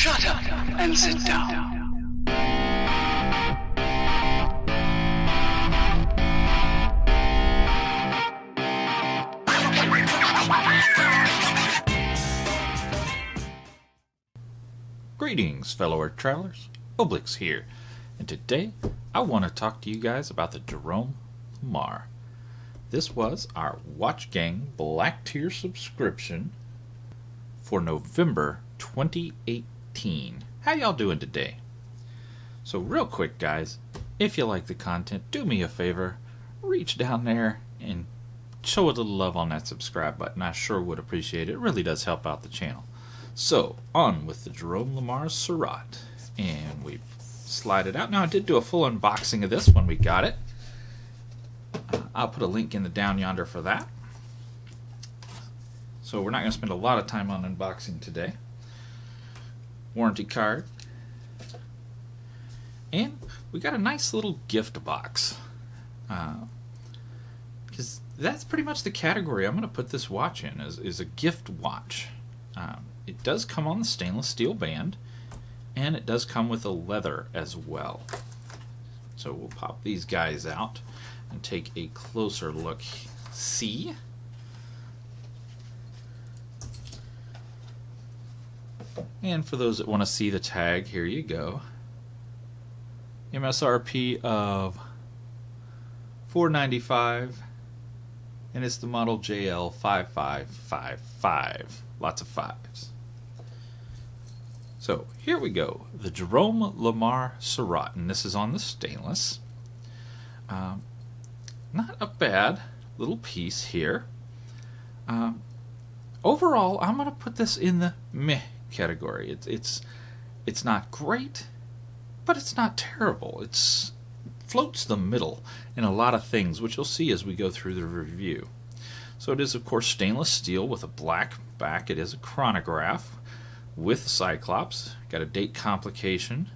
Shut up and sit down. Greetings, fellow Earth travelers. Oblix here, and today I want to talk to you guys about the Jerome Lemars. This was our Watch Gang Black Tier subscription for November 2018. How y'all doing today? So real quick, guys, if you like the content, do me a favor, reach down there and show a little love on that subscribe button. I sure would appreciate it. It really does help out the channel. So, on with the Jerome Lemars Suerat. And we slide it out. Now, I did do a full unboxing of this when we got it. I'll put a link in the down yonder for that. So, we're not going to spend a lot of time on unboxing today. Warranty card. And we got a nice little gift box. Because that's pretty much the category I'm going to put this watch in, is a gift watch. It does come on the stainless steel band, and it does come with a leather as well. So we'll pop these guys out and take a closer look. See? And for those that want to see the tag, here you go. MSRP of $495, and it's the model JL5555. Lots of fives. So here we go, the Jerome Lemars Suerat, and this is on the stainless. Not a bad little piece here. Overall, I'm going to put this in the meh category. It's not great, but it's not terrible. It floats the middle in a lot of things, which you'll see as we go through the review. So it is, of course, stainless steel with a black back. It is a chronograph with Cyclops. Got a date complication,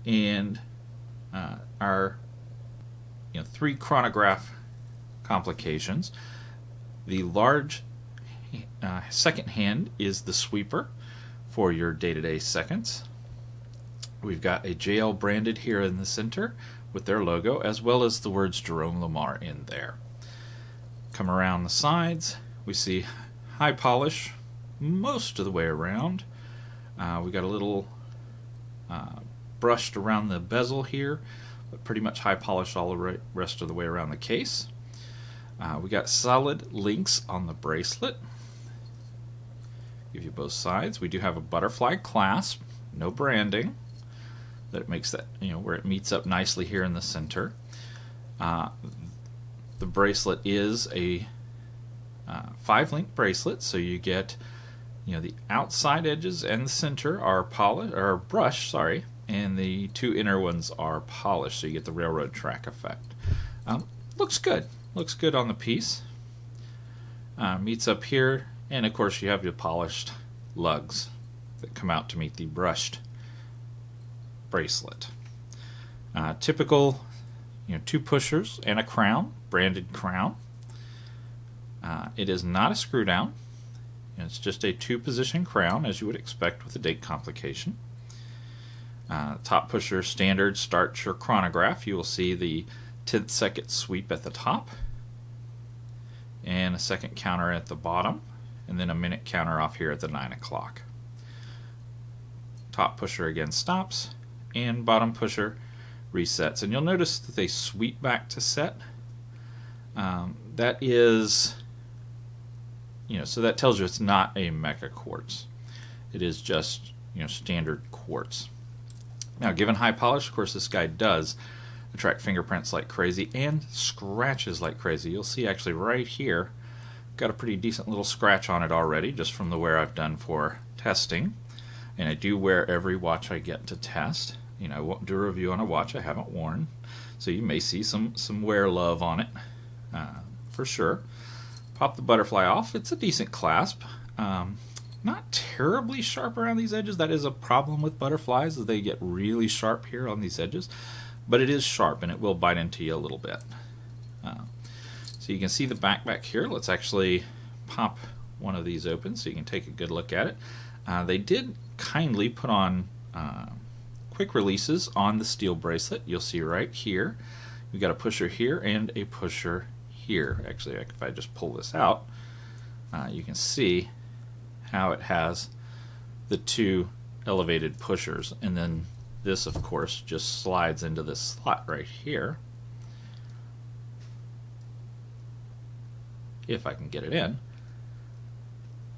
and our 3 chronograph complications. The large second hand is the sweeper for your day-to-day seconds. We've got a JL branded here in the center with their logo, as well as the words Jerome Lemars in there. Come around the sides, we see high polish most of the way around. We got a little brushed around the bezel here, but pretty much high polish all the rest of the way around the case. We got solid links on the bracelet. Give you both sides. We do have a butterfly clasp, no branding. That makes that, where it meets up nicely here in the center. The bracelet is a 5-link bracelet, so you get, the outside edges and the center are brushed, and the 2 inner ones are polished, so you get the railroad track effect. Looks good. Looks good on the piece. Meets up here, and of course you have your polished lugs that come out to meet the brushed bracelet. Typical, 2 pushers and a crown, branded crown. It is not a screw down. It's just a 2-position crown, as you would expect with a date complication. Top pusher standard starts your chronograph. You will see the 10th second sweep at the top, and a second counter at the bottom, and then a minute counter off here at the 9 o'clock. Top pusher again stops, and bottom pusher resets. And you'll notice that they sweep back to set. That is, so that tells you it's not a mecha quartz. It is just, standard quartz. Now, given high polish, of course, this guy does attract fingerprints like crazy and scratches like crazy. You'll see actually right here, got a pretty decent little scratch on it already, just from the wear I've done for testing. And I do wear every watch I get to test. I won't do a review on a watch I haven't worn, so you may see some wear love on it, for sure. Pop the butterfly off. It's a decent clasp. Not terribly sharp around these edges. That is a problem with butterflies, is they get really sharp here on these edges, but it is sharp and it will bite into you a little bit. So you can see the back here. Let's actually pop one of these open so you can take a good look at it. They did kindly put on quick releases on the steel bracelet. You'll see right here, we've got a pusher here and a pusher here. Actually, if I just pull this out, you can see how it has the two elevated pushers, and then this of course just slides into this slot right here, if I can get it in.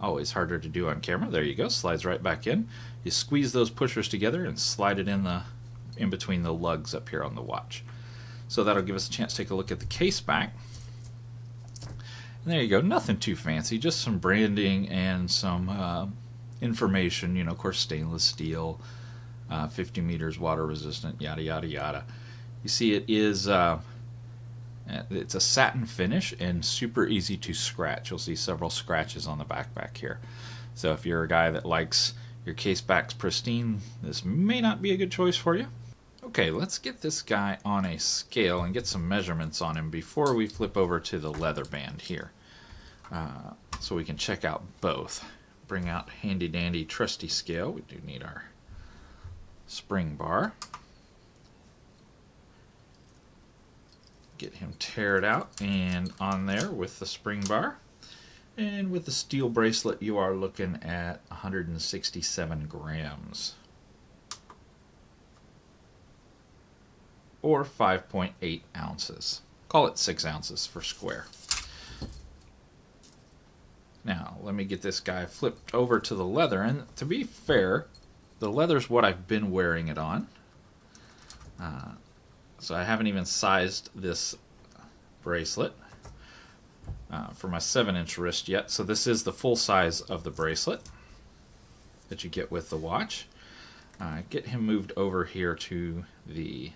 Always harder to do on camera. There you go, slides right back in. You squeeze those pushers together and slide it in between the lugs up here on the watch. So that'll give us a chance to take a look at the case back. And there you go, nothing too fancy, just some branding and some information, of course stainless steel, 50 meters water resistant, yada yada yada. You see it is it's a satin finish and super easy to scratch. You'll see several scratches on the back here. So if you're a guy that likes your case backs pristine, this may not be a good choice for you. Okay, let's get this guy on a scale and get some measurements on him before we flip over to the leather band here. So we can check out both. Bring out handy dandy trusty scale. We do need our spring bar. Get him teared out and on there with the spring bar. And with the steel bracelet, you are looking at 167 grams. Or 5.8 ounces. Call it 6 ounces for square. Now, let me get this guy flipped over to the leather. And to be fair, the leather's what I've been wearing it on. So I haven't even sized this bracelet for my 7-inch wrist yet. So this is the full size of the bracelet that you get with the watch. Get him moved over here to the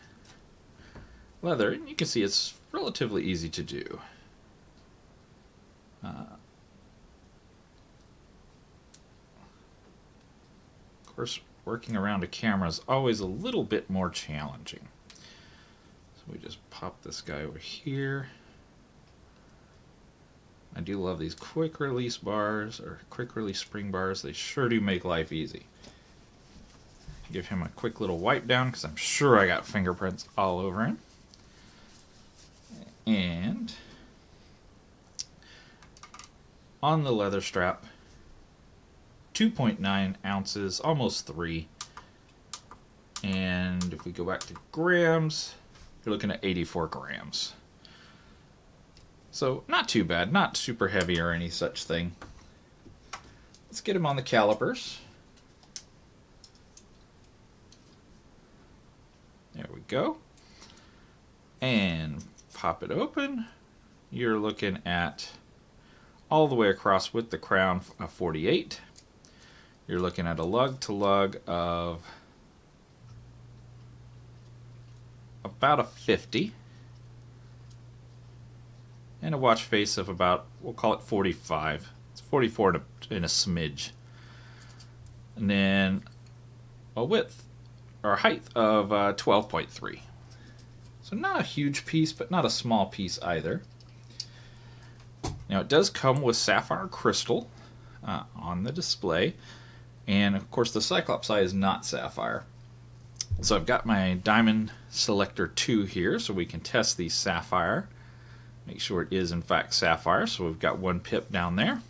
leather, and you can see it's relatively easy to do. Of course, working around a camera is always a little bit more challenging. So we just pop this guy over here. I do love these quick release bars, or quick release spring bars. They sure do make life easy. Give him a quick little wipe down because I'm sure I got fingerprints all over him. And on the leather strap, 2.9 ounces, almost 3. And if we go back to grams, you're looking at 84 grams. So not too bad, not super heavy or any such thing. Let's get him on the calipers. There we go. And pop it open. You're looking at all the way across with the crown a 48. You're looking at a lug to lug of about a 50. And a watch face of about, we'll call it 45. It's 44 in a smidge. And then a width or height of 12.3. So not a huge piece, but not a small piece either. Now it does come with sapphire crystal on the display. And of course the Cyclops eye is not sapphire. So I've got my Diamond Selector 2 here so we can test the sapphire. Make sure it is in fact sapphire. So we've got one pip down there.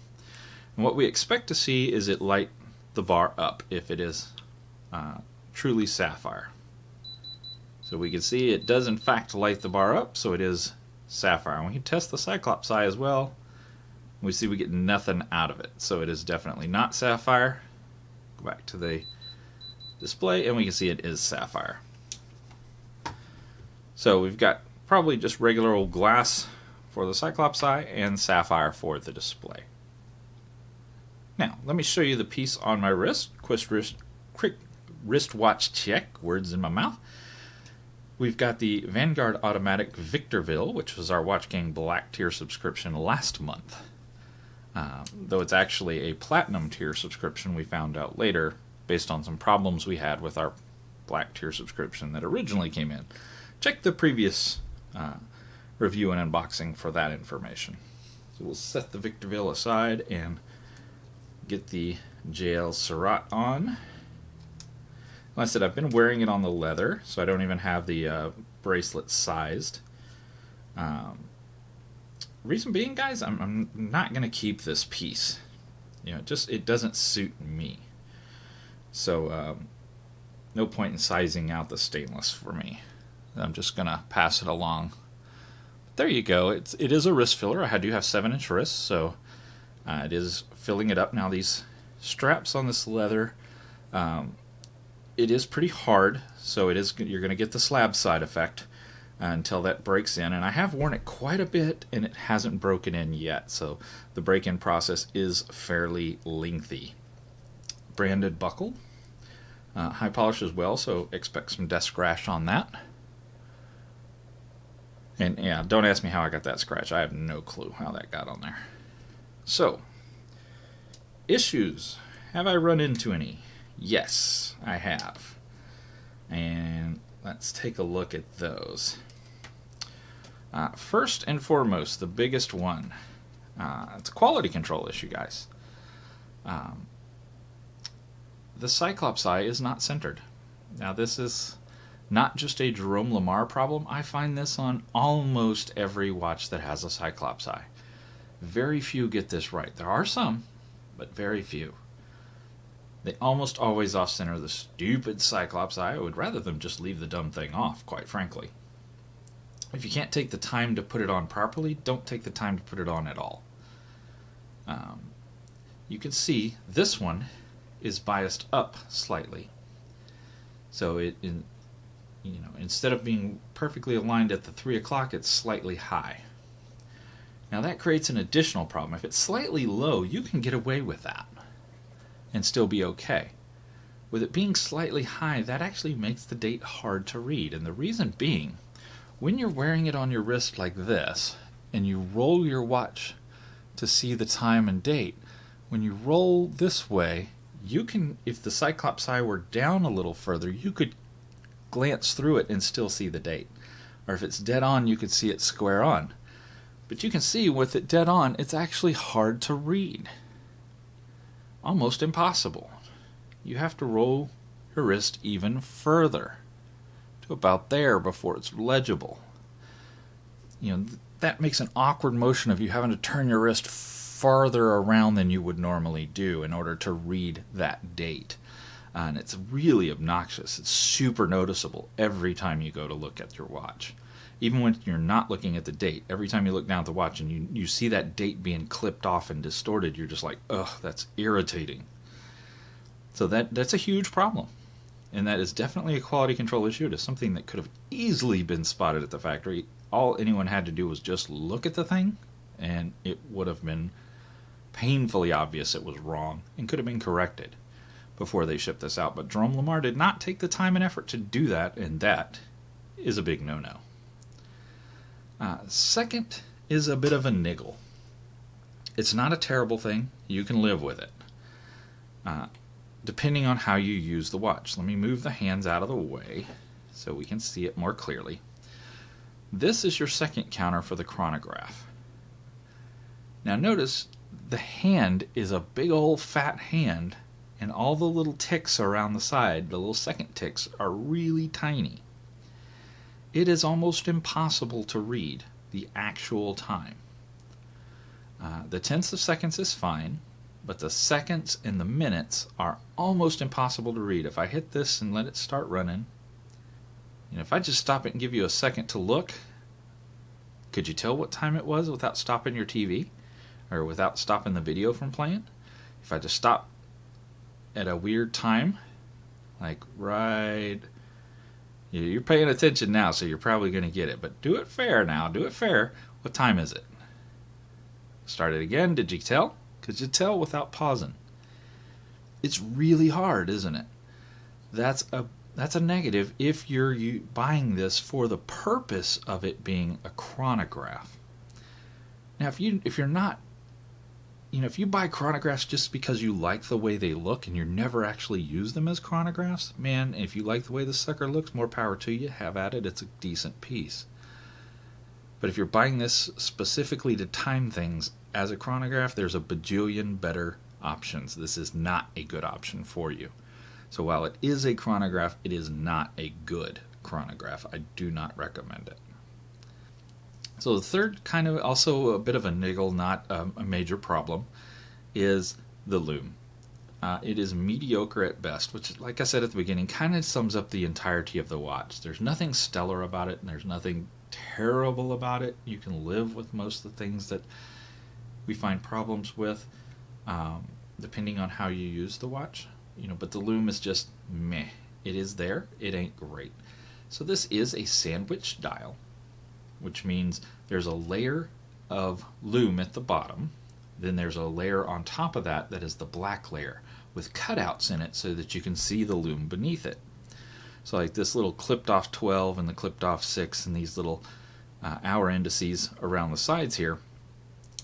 And what we expect to see is it light the bar up if it is truly sapphire. So we can see it does in fact light the bar up, so it is sapphire. And we can test the Cyclops eye as well. We see we get nothing out of it, so it is definitely not sapphire. Go back to the display and we can see it is sapphire. So we've got probably just regular old glass for the Cyclops eye and sapphire for the display. Now let me show you the piece on my wrist. Quick wristwatch check, words in my mouth. We've got the Vanguard Automatic Victorville, which was our Watch Gang Black tier subscription last month. Though it's actually a Platinum tier subscription, we found out later, based on some problems we had with our Black tier subscription that originally came in. Check the previous review and unboxing for that information. So we'll set the Victorville aside and get the JL Suerat on. Like I said, I've been wearing it on the leather, so I don't even have the bracelet sized. Reason being, guys, I'm not going to keep this piece. It doesn't suit me. So no point in sizing out the stainless for me. I'm just going to pass it along. But there you go. It is a wrist filler. I do have 7-inch wrists, so it is filling it up. Now these straps on this leather, it is pretty hard, so you're going to get the slab side effect until that breaks in. And I have worn it quite a bit, and it hasn't broken in yet, so the break-in process is fairly lengthy. Branded buckle, high polish as well, so expect some desk scratch on that. And yeah, don't ask me how I got that scratch. I have no clue how that got on there. So, issues. Have I run into any? Yes, I have. And let's take a look at those. First and foremost, the biggest one. It's a quality control issue, guys. The Cyclops eye is not centered. Now, this is not just a Jerome Lemars problem. I find this on almost every watch that has a Cyclops eye. Very few get this right. There are some, but very few. They almost always off-center the stupid Cyclops eye. I would rather them just leave the dumb thing off, quite frankly. If you can't take the time to put it on properly, don't take the time to put it on at all. You can see this one is biased up slightly. So instead of being perfectly aligned at the 3 o'clock, it's slightly high. Now that creates an additional problem. If it's slightly low, you can get away with that and still be okay. With it being slightly high, that actually makes the date hard to read. And the reason being, when you're wearing it on your wrist like this, and you roll your watch to see the time and date, when you roll this way, you can, if the Cyclops eye were down a little further, you could glance through it and still see the date. Or if it's dead on, you could see it square on. But you can see with it dead on, it's actually hard to read. Almost impossible. You have to roll your wrist even further to about there before it's legible. That makes an awkward motion of you having to turn your wrist farther around than you would normally do in order to read that date. And it's really obnoxious. It's super noticeable every time you go to look at your watch. Even when you're not looking at the date, every time you look down at the watch and you see that date being clipped off and distorted, you're just like, ugh, that's irritating. So that's a huge problem. And that is definitely a quality control issue. It is something that could have easily been spotted at the factory. All anyone had to do was just look at the thing, and it would have been painfully obvious it was wrong and could have been corrected before they shipped this out. But Jerome Lemars did not take the time and effort to do that, and that is a big no-no. Second is a bit of a niggle. It's not a terrible thing. You can live with it, depending on how you use the watch. Let me move the hands out of the way so we can see it more clearly. This is your second counter for the chronograph. Now notice the hand is a big old fat hand, and all the little ticks around the side, the little second ticks, are really tiny. It is almost impossible to read the actual time. The tenths of seconds is fine, but the seconds and the minutes are almost impossible to read. If I hit this and let it start running, if I just stop it and give you a second to look, could you tell what time it was without stopping your TV? Or without stopping the video from playing? If I just stop at a weird time, like right... You're paying attention now, so you're probably going to get it. But do it fair now. Do it fair. What time is it? Start it again. Did you tell? Could you tell without pausing? It's really hard, isn't it? That's a negative if you're buying this for the purpose of it being a chronograph. Now, if you're not, if you buy chronographs just because you like the way they look and you never actually use them as chronographs, man, if you like the way the sucker looks, more power to you. Have at it. It's a decent piece. But if you're buying this specifically to time things as a chronograph, there's a bajillion better options. This is not a good option for you. So while it is a chronograph, it is not a good chronograph. I do not recommend it. So the third, kind of also a bit of a niggle, not a major problem, is the Lume. It is mediocre at best, which, like I said at the beginning, kind of sums up the entirety of the watch. There's nothing stellar about it, and there's nothing terrible about it. You can live with most of the things that we find problems with, depending on how you use the watch. But the Lume is just meh. It is there. It ain't great. So this is a sandwich dial, which means there's a layer of Lume at the bottom. Then there's a layer on top of that is the black layer with cutouts in it so that you can see the Lume beneath it. So like this little clipped off 12 and the clipped off 6 and these little hour indices around the sides here,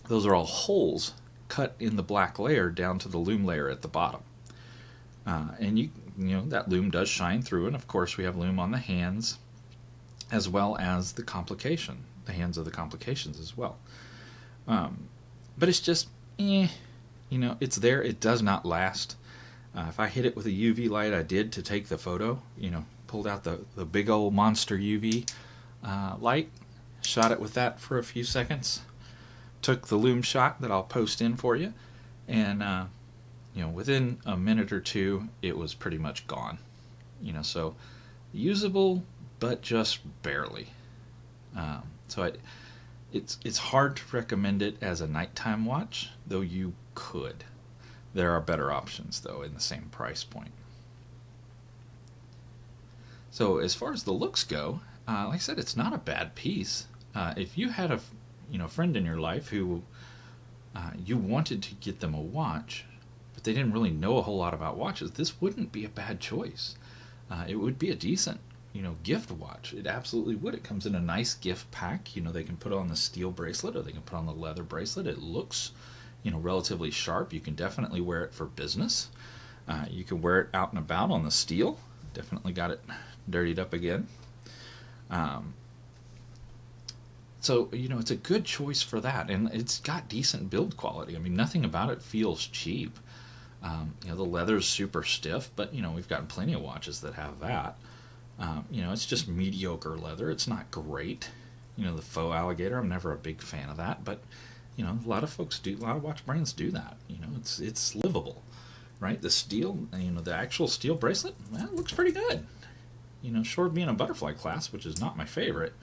those are all holes cut in the black layer down to the Lume layer at the bottom. And you know that Lume does shine through, and of course we have Lume on the hands as well as the hands of the complications as well. But it's just, it's there. It does not last. If I hit it with a UV light, I did to take the photo, pulled out the big old monster UV light, shot it with that for a few seconds, took the Lume shot that I'll post in for you, and within a minute or two, it was pretty much gone. So usable, but just barely. It's hard to recommend it as a nighttime watch, though you could. There are better options, though, in the same price point. So as far as the looks go, like I said, it's not a bad piece. If you had a friend in your life who you wanted to get them a watch, but they didn't really know a whole lot about watches, this wouldn't be a bad choice. It would be a decent gift watch. It absolutely would. It comes in a nice gift pack. They can put on the steel bracelet or they can put on the leather bracelet. It looks, relatively sharp. You can definitely wear it for business. You can wear it out and about on the steel. Definitely got it dirtied up again. So, it's a good choice for that. And it's got decent build quality. I mean, nothing about it feels cheap. The leather's super stiff, but, we've gotten plenty of watches that have that. It's just mediocre leather. It's not great. The faux alligator, I'm never a big fan of that, but a lot of folks do, a lot of watch brands do that. It's livable, right? The steel, the actual steel bracelet, well, it looks pretty good. Short of being a butterfly clasp, which is not my favorite,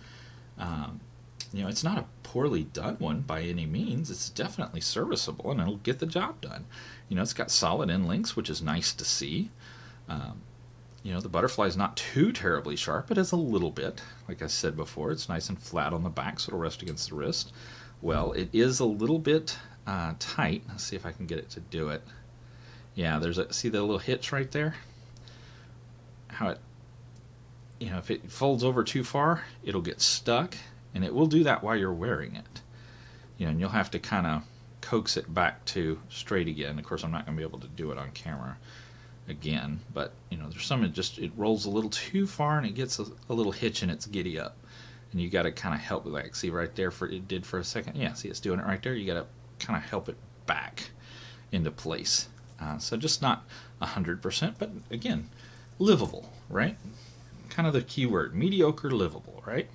it's not a poorly done one by any means. It's definitely serviceable and it'll get the job done. It's got solid end links, which is nice to see. The butterfly is not too terribly sharp. It is a little bit. Like I said before, it's nice and flat on the back, so it'll rest against the wrist. Well, it is a little bit tight. Let's see if I can get it to do it. Yeah, see the little hitch right there? How it, if it folds over too far, it'll get stuck, and it will do that while you're wearing it. And you'll have to kind of coax it back to straight again. Of course, I'm not going to be able to do it on camera again, but there's some it rolls a little too far and it gets a little hitch and it's giddy up, and you got to kind of help it, like see right there, it did for a second. Yeah, see, it's doing it right there. You got to kind of help it back into place. So just not 100%, but again, livable, right? Kind of the key word, mediocre, livable, right?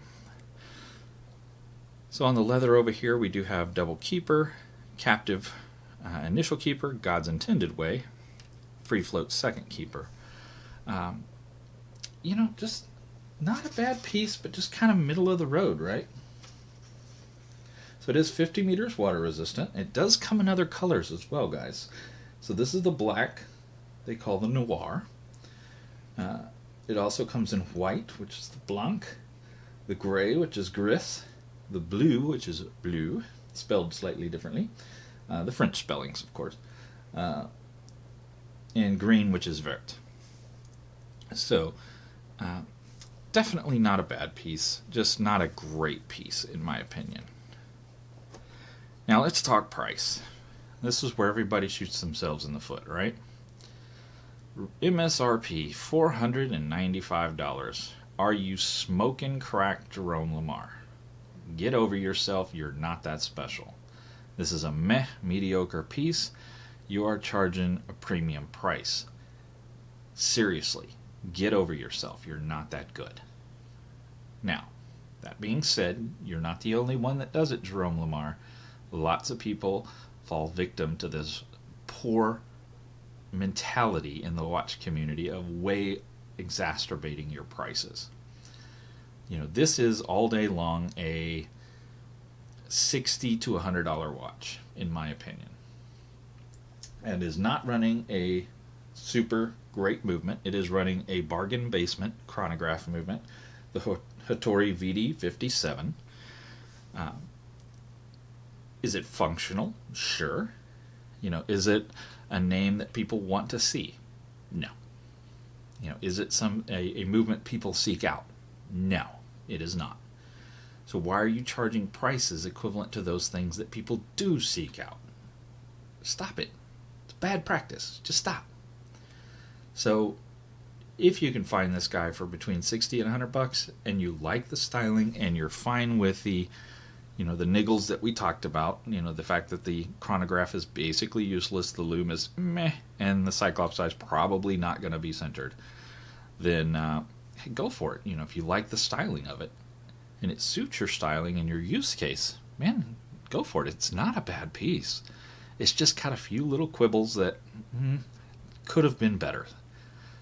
So on the leather over here, we do have double keeper, captive initial keeper, God's intended way, free float second keeper. Just not a bad piece, but just kind of middle of the road, right? So it is 50 meters water resistant. It does come in other colors as well, guys. So this is the black they call the noir. It also comes in white, which is the blanc, the gray, which is gris, the blue, which is bleu, spelled slightly differently, the French spellings, of course, and green, which is vert. So, definitely not a bad piece, just not a great piece, in my opinion. Now, let's talk price. This is where everybody shoots themselves in the foot, right? MSRP, $495. Are you smoking crack, Jerome Lemars? Get over yourself, you're not that special. This is a mediocre piece. You are charging a premium price. Seriously, get over yourself. You're not that good. Now, that being said, you're not the only one that does it, Jerome Lemars. Lots of people fall victim to this poor mentality in the watch community of way exacerbating your prices. This is all day long a $60 to $100 watch, in my opinion, and is not running a super great movement. It is running a bargain basement chronograph movement, the Hattori VD57. Is it functional? Sure. Is it a name that people want to see? No. Is it a movement people seek out? No, it is not. So why are you charging prices equivalent to those things that people do seek out? Stop it. It's bad practice. Just stop. So if you can find this guy for between $60 and $100 and you like the styling and you're fine with the the niggles that we talked about, the fact that the chronograph is basically useless, the Lume is meh, and the Cyclops eye is probably not going to be centered, then go for it. If you like the styling of it and it suits your styling and your use case, man, go for it. It's not a bad piece. It's just got a few little quibbles that could have been better.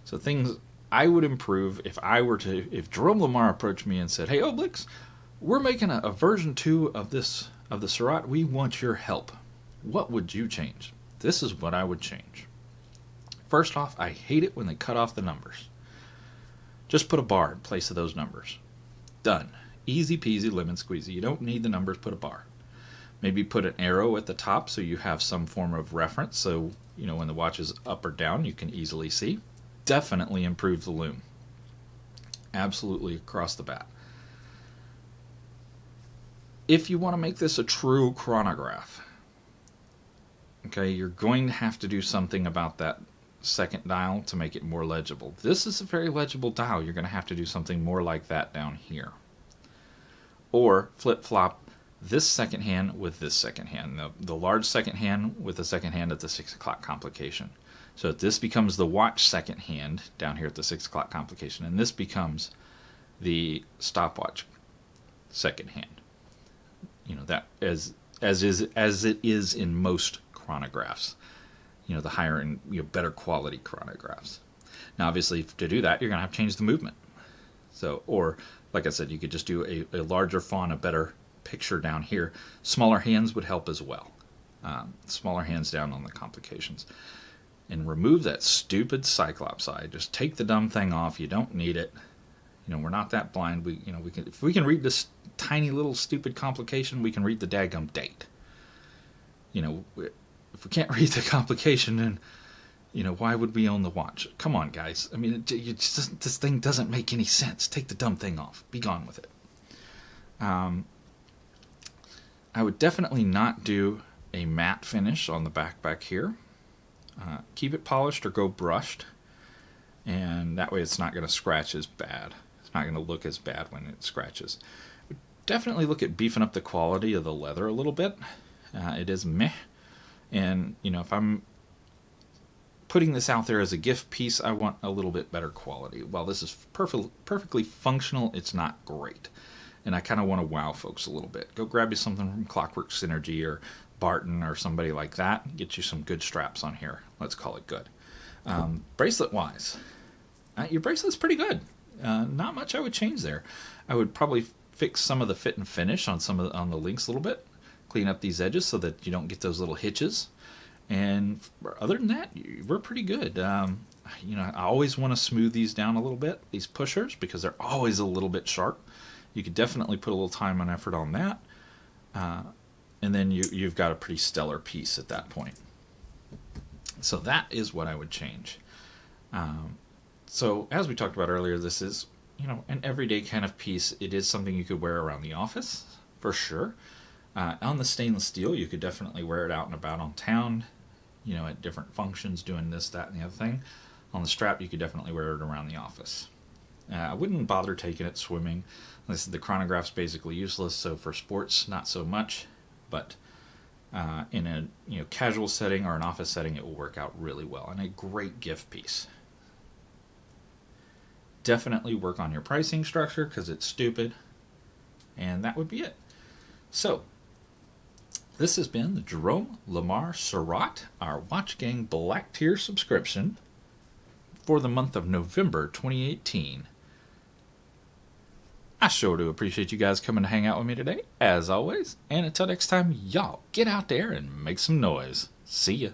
So things I would improve if Jerome Lemars approached me and said, "Hey, Oblix, we're making a version 2 of the Suerat. We want your help. What would you change?" This is what I would change. First off, I hate it when they cut off the numbers. Just put a bar in place of those numbers. Done. Easy peasy lemon squeezy. You don't need the numbers, put a bar. Maybe put an arrow at the top so you have some form of reference, so when the watch is up or down you can easily see. Definitely improve the Lume. Absolutely across the bat. If you want to make this a true chronograph, okay, you're going to have to do something about that second dial to make it more legible. This is a very legible dial. You're going to have to do something more like that down here. Or flip-flop this second hand with this second hand. The large second hand with the second hand at the 6 o'clock complication. So this becomes the watch second hand down here at the 6 o'clock complication, and this becomes the stopwatch second hand. That as it is in most chronographs. The higher and better quality chronographs. Now, obviously, to do that, you're going to have to change the movement. So, or like I said, you could just do a larger font, a better picture down here. Smaller hands would help as well. Smaller hands down on the complications. And remove that stupid Cyclops eye. Just take the dumb thing off. You don't need it. We're not that blind. If we can read this tiny little stupid complication, we can read the daggum date. If we can't read the complication, then why would we own the watch? Come on, guys. I mean, this thing doesn't make any sense. Take the dumb thing off. Be gone with it. I would definitely not do a matte finish on the back here. Keep it polished or go brushed, and that way it's not going to scratch as bad. It's not going to look as bad when it scratches. Definitely look at beefing up the quality of the leather a little bit. It is meh, and if I'm putting this out there as a gift piece, I want a little bit better quality. While this is perfectly functional, it's not great, and I kind of want to wow folks a little bit. Go grab you something from Clockwork Synergy or Barton or somebody like that. Get you some good straps on here. Let's call it good. Bracelet wise, your bracelet's pretty good. Not much I would change there. I would probably fix some of the fit and finish on on the links a little bit. Clean up these edges so that you don't get those little hitches. And other than that, we're pretty good. I always want to smooth these down a little bit, these pushers, because they're always a little bit sharp. You could definitely put a little time and effort on that. And then you've got a pretty stellar piece at that point. So that is what I would change. So as we talked about earlier, this is an everyday kind of piece. It is something you could wear around the office for sure. On the stainless steel, you could definitely wear it out and about on town, at different functions, doing this, that, and the other thing. On the strap, you could definitely wear it around the office. I wouldn't bother taking it swimming. Like I said, the chronograph's basically useless, so for sports, not so much. But in a casual setting or an office setting, it will work out really well, and a great gift piece. definitely work on your pricing structure because it's stupid. And that would be it. So, this has been the Jerome Lemars Suerat, our Watch Gang Black Tier subscription for the month of November 2018. I sure do appreciate you guys coming to hang out with me today, as always. And until next time, y'all get out there and make some noise. See ya.